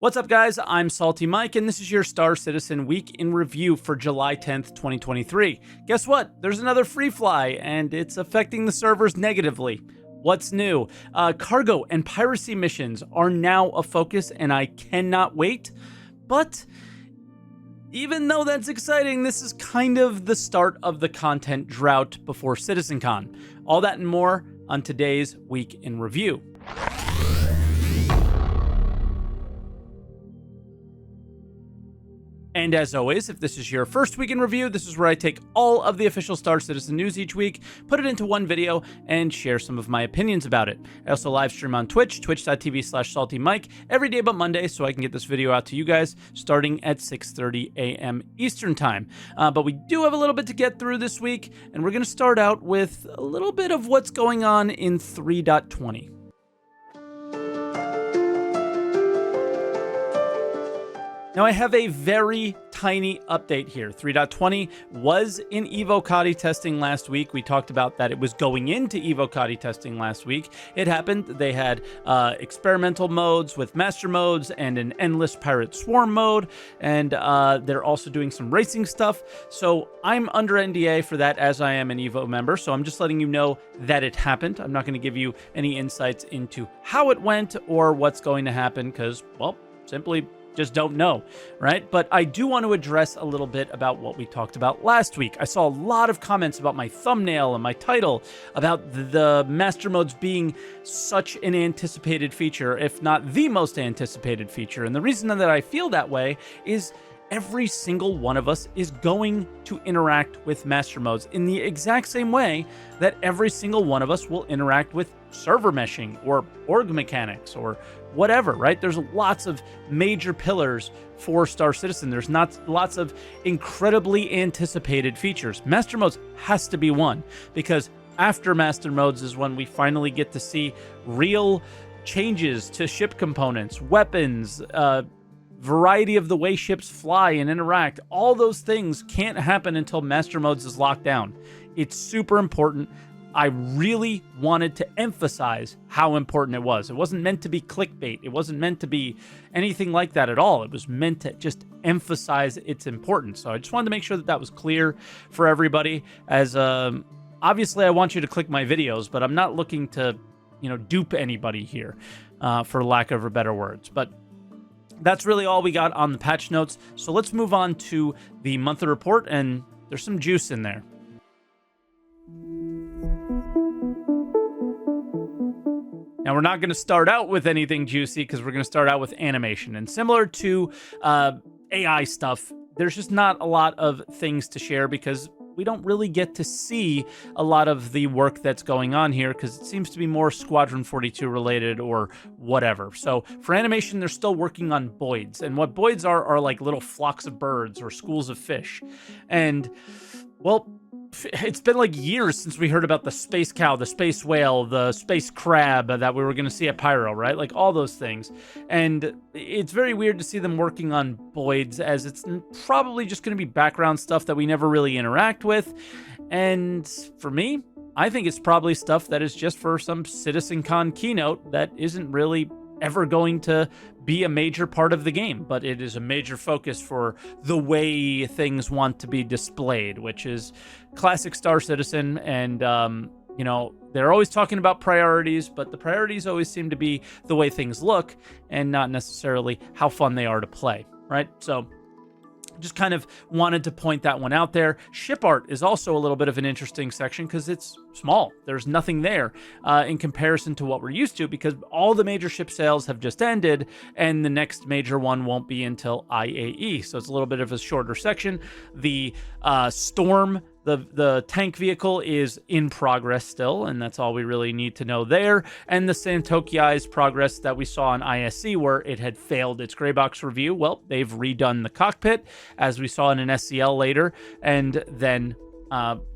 What's up, guys? I'm SaltEMike, and this is your Star Citizen Week in Review for July 10th, 2023. Guess what? There's another free fly, and it's affecting the servers negatively. What's new? Cargo and piracy missions are now a focus, and I cannot wait. But even though that's exciting, this is kind of the start of the content drought before CitizenCon. All that and more on today's Week in Review. And as always, if this is your first week in review, this is where I take all of the official Star Citizen news each week, put it into one video, and share some of my opinions about it. I also live stream on Twitch, twitch.tv/SaltEMike, every day but Monday, so I can get this video out to you guys starting at 6:30 a.m. Eastern Time. But we do have a little bit to get through this week, and we're going to start out with a little bit of what's going on in 3.20. Now, I have a very tiny update here. 3.20 was in Evocati testing last week. We talked about that it was going into Evocati testing last week. It happened. They had experimental modes with master modes and an endless pirate swarm mode, and they're also doing some racing stuff. So I'm under NDA for that, as I am an Evo member, so I'm just letting you know that it happened. I'm not going to give you any insights into how it went or what's going to happen because, well, simply just don't know, right? But I do want to address a little bit about what we talked about last week. I saw a lot of comments about my thumbnail and my title about the master modes being such an anticipated feature, if not the most anticipated feature. And the reason that I feel that way is every single one of us is going to interact with master modes in the exact same way that every single one of us will interact with server meshing or org mechanics or whatever, right? There's lots of major pillars for Star Citizen. There's not lots of incredibly anticipated features. Master modes has to be one, because after master modes is when we finally get to see real changes to ship components, weapons, variety of the way ships fly and interact. All those things can't happen until master modes is locked down. It's super important. I really wanted to emphasize how important it was. It wasn't meant to be clickbait. It wasn't meant to be anything like that at all. It was meant to just emphasize its importance. So I just wanted to make sure that that was clear for everybody. As obviously, I want you to click my videos, but I'm not looking to, dupe anybody here, for lack of better words. But that's really all we got on the patch notes. So let's move on to the monthly report, and there's some juice in there. Now, we're not going to start out with anything juicy because we're going to start out with animation. And similar to AI stuff, there's just not a lot of things to share because we don't really get to see a lot of the work that's going on here because it seems to be more Squadron 42 related or whatever. So for animation, they're still working on boids. And what boids are like little flocks of birds or schools of fish. And, well, it's been like years since we heard about the space cow, the space whale, the space crab that we were going to see at Pyro, right? Like all those things. And it's very weird to see them working on boids, as it's probably just going to be background stuff that we never really interact with. And for me, I think it's probably stuff that is just for some CitizenCon keynote that isn't really ever going to be a major part of the game, but it is a major focus for the way things want to be displayed, which is classic Star Citizen. And they're always talking about priorities, but the priorities always seem to be the way things look and not necessarily how fun they are to play, right? So just kind of wanted to point that one out there. Ship art is also a little bit of an interesting section because it's small. There's nothing there in comparison to what we're used to, because all the major ship sales have just ended and the next major one won't be until IAE. So it's a little bit of a shorter section. The Storm, the tank vehicle, is in progress still, and that's all we really need to know there. And the Santokiai's progress that we saw on ISC, where it had failed its gray box review, well, they've redone the cockpit, as we saw in an SCL later, and then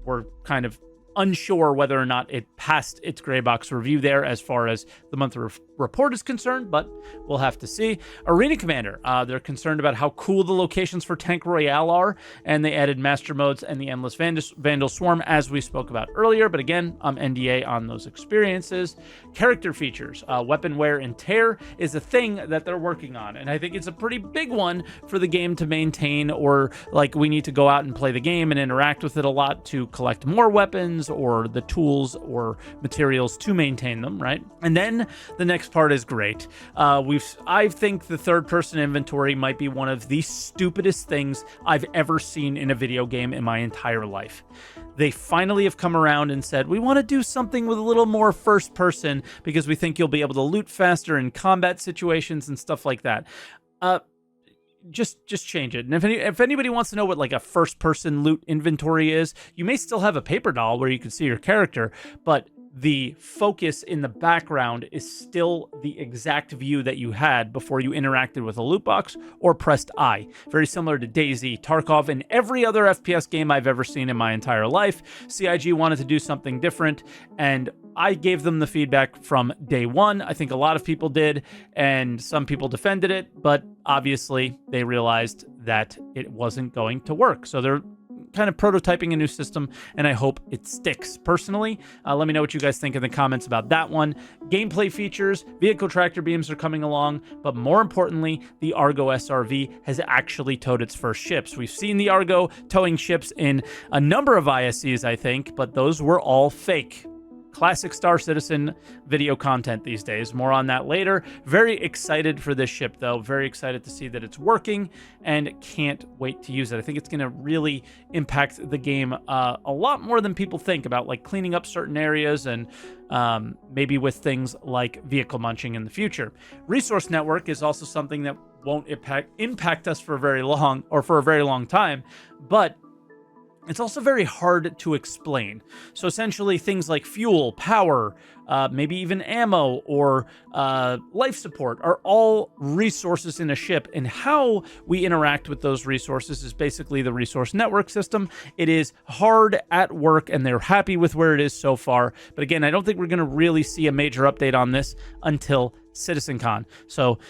we're kind of unsure whether or not it passed its gray box review there as far as the monthly report is concerned, but we'll have to see. Arena Commander, they're concerned about how cool the locations for Tank Royale are, and they added Master Modes and the Endless Vandal Swarm, as we spoke about earlier, but again, I'm NDA on those experiences. Character features, Weapon Wear and Tear is a thing that they're working on, and I think it's a pretty big one for the game to maintain, or like we need to go out and play the game and interact with it a lot to collect more weapons or the tools or materials to maintain them, right? And then the next part is great. I think the third-person inventory might be one of the stupidest things I've ever seen in a video game in my entire life. They finally have come around and said, we want to do something with a little more first person because we think you'll be able to loot faster in combat situations and stuff like that. Just change it. And if anybody wants to know what like a first person loot inventory is, you may still have a paper doll where you can see your character, but the focus in the background is still the exact view that you had before you interacted with a loot box or pressed I. Very similar to DayZ, Tarkov, and every other FPS game I've ever seen in my entire life. CIG wanted to do something different, and I gave them the feedback from day one. I think a lot of people did, and some people defended it, but obviously they realized that it wasn't going to work. So they're kind of prototyping a new system, and I hope it sticks. Personally, let me know what you guys think in the comments about that one. Gameplay features, vehicle tractor beams are coming along, but more importantly, the Argo SRV has actually towed its first ships. We've seen the Argo towing ships in a number of ISCs, I think, but those were all fake. Classic Star Citizen video content these days. More on that later. Very excited for this ship, though. Very excited to see that it's working, and can't wait to use it. I think it's going to really impact the game a lot more than people think about, like cleaning up certain areas and maybe with things like vehicle munching in the future. Resource Network is also something that won't impact us for very long time, but it's also very hard to explain. So essentially things like fuel, power, maybe even ammo or life support are all resources in a ship, and how we interact with those resources is basically the resource network system. It is hard at work, and they're happy with where it is so far. But again, I don't think we're going to really see a major update on this until CitizenCon. So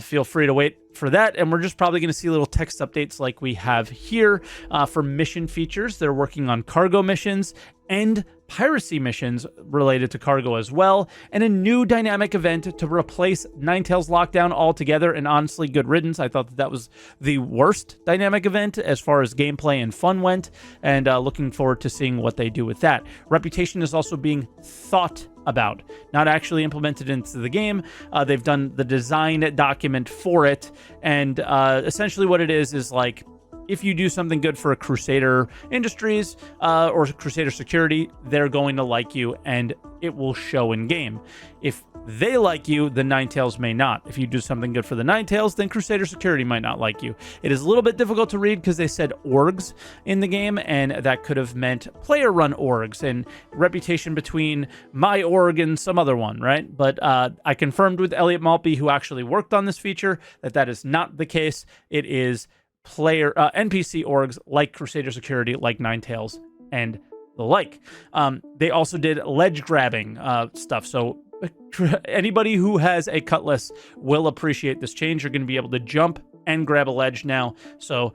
feel free to wait for that, and we're just probably going to see little text updates like we have here. For mission features, they're working on cargo missions and piracy missions related to cargo as well, and a new dynamic event to replace Ninetales Lockdown altogether. And honestly, good riddance. I thought that was the worst dynamic event as far as gameplay and fun went, and looking forward to seeing what they do with that. Reputation is also being thought about, not actually implemented into the game. They've done the design document for it, and essentially what it is like, if you do something good for a Crusader Industries or Crusader Security, they're going to like you, and it will show in game. If they like you, the Ninetales may not. If you do something good for the Ninetales, then Crusader Security might not like you. It is a little bit difficult to read because they said orgs in the game, and that could have meant player-run orgs and reputation between my org and some other one, right? But I confirmed with Elliot Maltby, who actually worked on this feature, that that is not the case. It is player NPC orgs like Crusader Security, like Ninetales, and the like. They also did ledge grabbing stuff, so anybody who has a cutlass will appreciate this change. You're going to be able to jump and grab a ledge now, so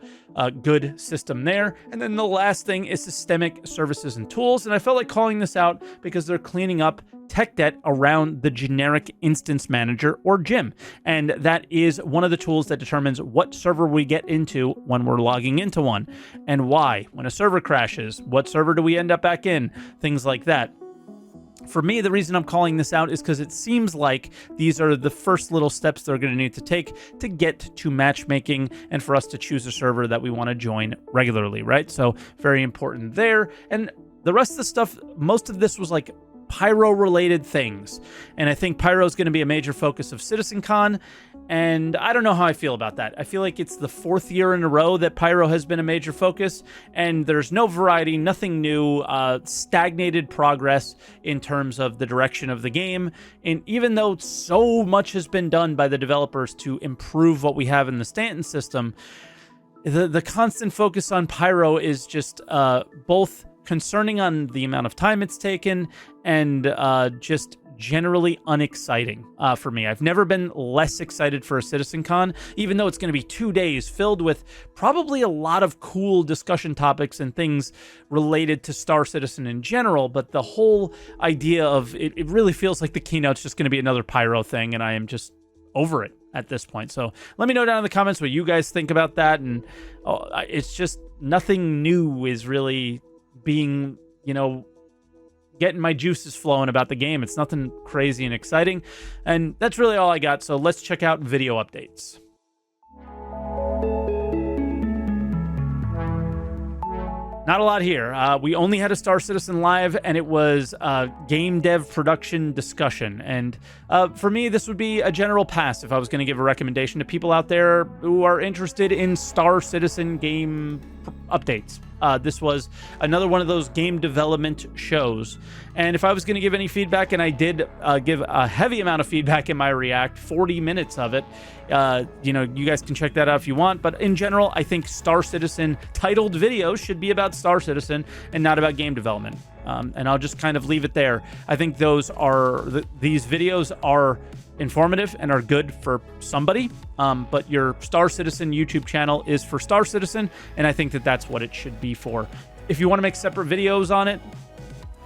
good system there. And then the last thing is systemic services and tools, and I felt like calling this out because they're cleaning up tech debt around the generic instance manager, or GIM, and that is one of the tools that determines what server we get into when we're logging into one, and why. When a server crashes, what server do we end up back in? Things like that. For me, the reason I'm calling this out is because it seems like these are the first little steps they're going to need to take to get to matchmaking and for us to choose a server that we want to join regularly, right? So very important there. And the rest of the stuff, most of this was like Pyro-related things, and I think Pyro is going to be a major focus of CitizenCon, and I don't know how I feel about that. I feel like it's the fourth year in a row that Pyro has been a major focus, and there's no variety, nothing new, stagnated progress in terms of the direction of the game, and even though so much has been done by the developers to improve what we have in the Stanton system, the constant focus on Pyro is just both concerning on the amount of time it's taken and just generally unexciting for me. I've never been less excited for a CitizenCon, even though it's going to be 2 days filled with probably a lot of cool discussion topics and things related to Star Citizen in general. But the whole idea of it really feels like the keynote's just going to be another pyro thing, and I am just over it at this point. So let me know down in the comments what you guys think about that. And it's just nothing new is really being, getting my juices flowing about the game. It's nothing crazy and exciting. And that's really all I got. So let's check out video updates. Not a lot here. We only had a Star Citizen Live, and it was game dev production discussion. And for me, this would be a general pass if I was going to give a recommendation to people out there who are interested in Star Citizen game updates. This was another one of those game development shows. And if I was going to give any feedback, and I did give a heavy amount of feedback in my React, 40 minutes of it, you guys can check that out if you want. But in general, I think Star Citizen titled videos should be about Star Citizen and not about game development. And I'll just kind of leave it there. I think these videos are informative and are good for somebody, but your Star Citizen YouTube channel is for Star Citizen, and I think that that's what it should be for. If you want to make separate videos on it,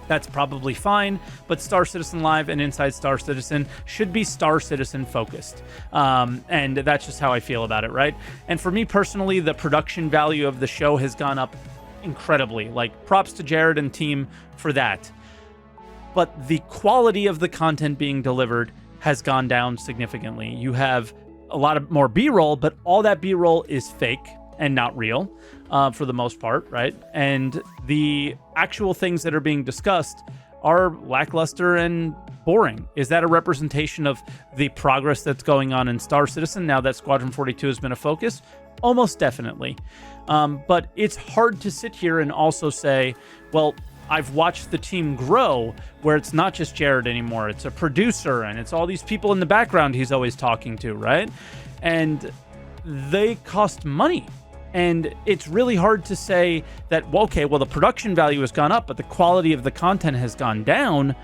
that's probably fine, but Star Citizen Live and Inside Star Citizen should be Star Citizen focused. And that's just how I feel about it, right? And for me personally, the production value of the show has gone up incredibly. Like, props to Jared and team for that. But the quality of the content being delivered has gone down significantly. You have a lot of more B-roll, but all that B-roll is fake and not real for the most part, right? And the actual things that are being discussed are lackluster and boring. Is that a representation of the progress that's going on in Star Citizen now that Squadron 42 has been a focus? Almost definitely. But it's hard to sit here and also say, well, I've watched the team grow where it's not just Jared anymore. It's a producer and it's all these people in the background he's always talking to, right? And they cost money. And it's really hard to say that, well, okay, well, the production value has gone up, but the quality of the content has gone down.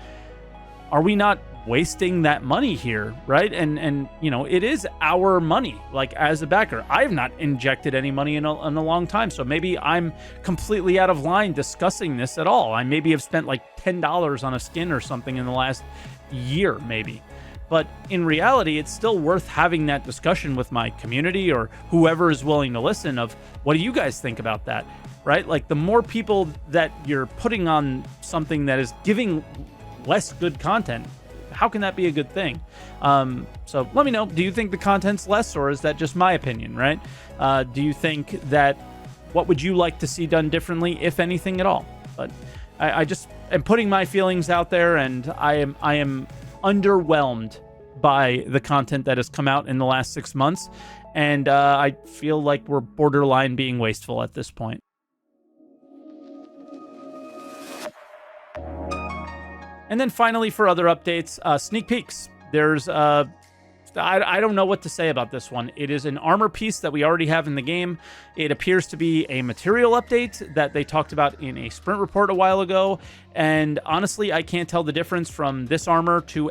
Are we not wasting that money here, right? And it is our money, like, as a backer. I have not injected any money in a long time, so maybe I'm completely out of line discussing this at all. I maybe have spent like $10 on a skin or something in the last year, maybe. But in reality, it's still worth having that discussion with my community or whoever is willing to listen of, what do you guys think about that, right? Like, the more people that you're putting on something that is giving less good content, how can that be a good thing? So let me know. Do you think the content's less, or is that just my opinion, right? Do you think that, what would you like to see done differently, if anything at all? But I just am putting my feelings out there, and I am underwhelmed by the content that has come out in the last 6 months. And I feel like we're borderline being wasteful at this point. And then finally, for other updates, sneak peeks. There's, I don't know what to say about this one. It is an armor piece that we already have in the game. It appears to be a material update that they talked about in a sprint report a while ago. And honestly, I can't tell the difference from this armor to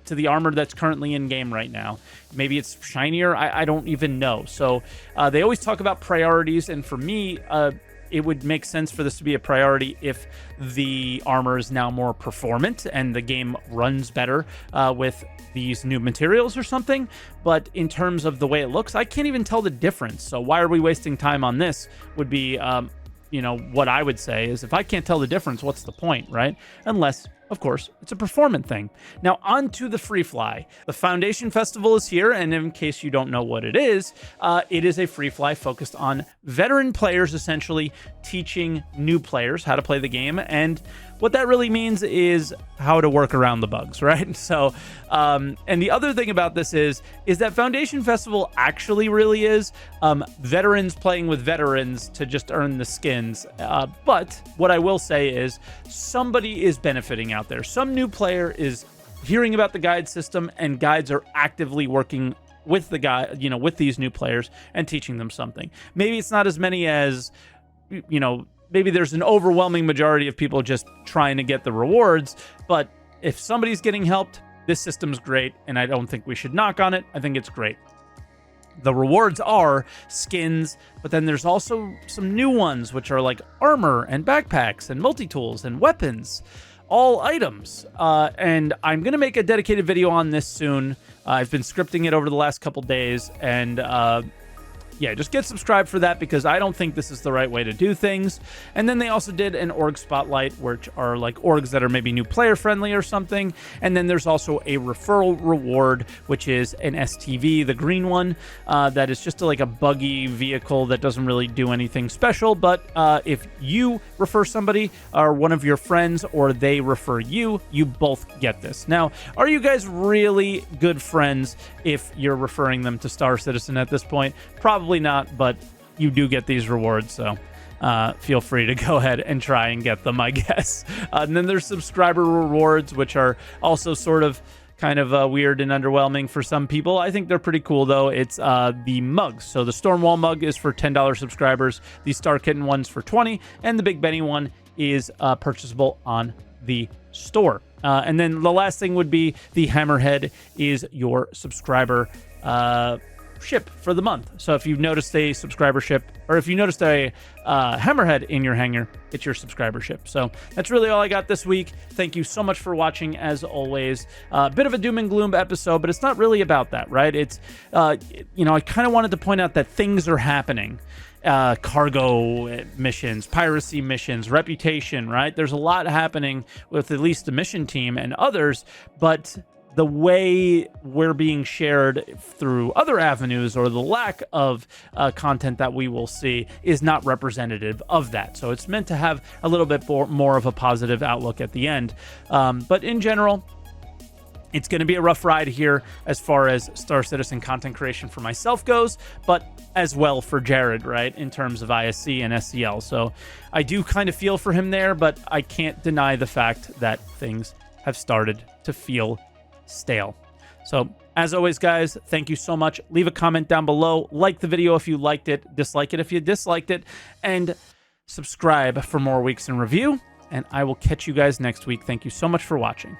the armor that's currently in game right now. Maybe it's shinier. I don't even know. So they always talk about priorities. And for me, it would make sense for this to be a priority if the armor is now more performant and the game runs better with these new materials or something. But in terms of the way it looks, I can't even tell the difference. So why are we wasting time on this would be, what I would say is, if I can't tell the difference, what's the point, right? Unless, of course, it's a performant thing. Now, on to the Free Fly. The Foundation Festival is here, and in case you don't know what it is a Free Fly focused on veteran players, essentially teaching new players how to play the game. And what that really means is how to work around the bugs, right? So, and the other thing about this is that Foundation Festival actually really is veterans playing with veterans to just earn the skins. But what I will say is somebody is benefiting out there. Some new player is hearing about the guide system, and guides are actively working with the guy, with these new players and teaching them something. Maybe it's not as many as, maybe there's an overwhelming majority of people just trying to get the rewards, but if somebody's getting helped, this system's great, and I don't think we should knock on it. I think it's great. The rewards are skins, but then there's also some new ones, which are like armor and backpacks and multi-tools and weapons, all items. And I'm going to make a dedicated video on this soon. I've been scripting it over the last couple days, and yeah, just get subscribed for that, because I don't think this is the right way to do things. And then they also did an org spotlight, which are like orgs that are maybe new player friendly or something. And then there's also a referral reward, which is an STV, the green one, that is just like a buggy vehicle that doesn't really do anything special. But if you refer somebody or one of your friends, or they refer you, you both get this. Now, are you guys really good friends if you're referring them to Star Citizen at this point? Probably not, but you do get these rewards, so feel free to go ahead and try and get them, I guess. And then there's subscriber rewards, which are also sort of kind of weird and underwhelming for some people. I think they're pretty cool, though. It's the mugs. So the Stormwall mug is for $10 subscribers, the Star Kitten one's for $20, and the Big Benny one is purchasable on the store. And then the last thing would be the Hammerhead is your subscriber ship for the month. So if you've noticed a subscriber ship, or if you noticed a Hammerhead in your hangar, it's your subscriber ship. So that's really all I got this week. Thank you so much for watching, as always. A bit of a doom and gloom episode, but it's not really about that, right? It's, you know, I kind of wanted to point out that things are happening. Cargo missions, piracy missions, reputation, right? There's a lot happening with at least the mission team and others, but the way we're being shared through other avenues, or the lack of content that we will see, is not representative of that. So it's meant to have a little bit more of a positive outlook at the end. But in general, it's going to be a rough ride here as far as Star Citizen content creation for myself goes, but as well for Jared, right, in terms of ISC and SCL. So I do kind of feel for him there, but I can't deny the fact that things have started to feel stale. So as always, guys, thank you so much. Leave a comment down below, like the video if you liked it, dislike it if you disliked it, and subscribe for more weeks in review. And I will catch you guys next week. Thank you so much for watching.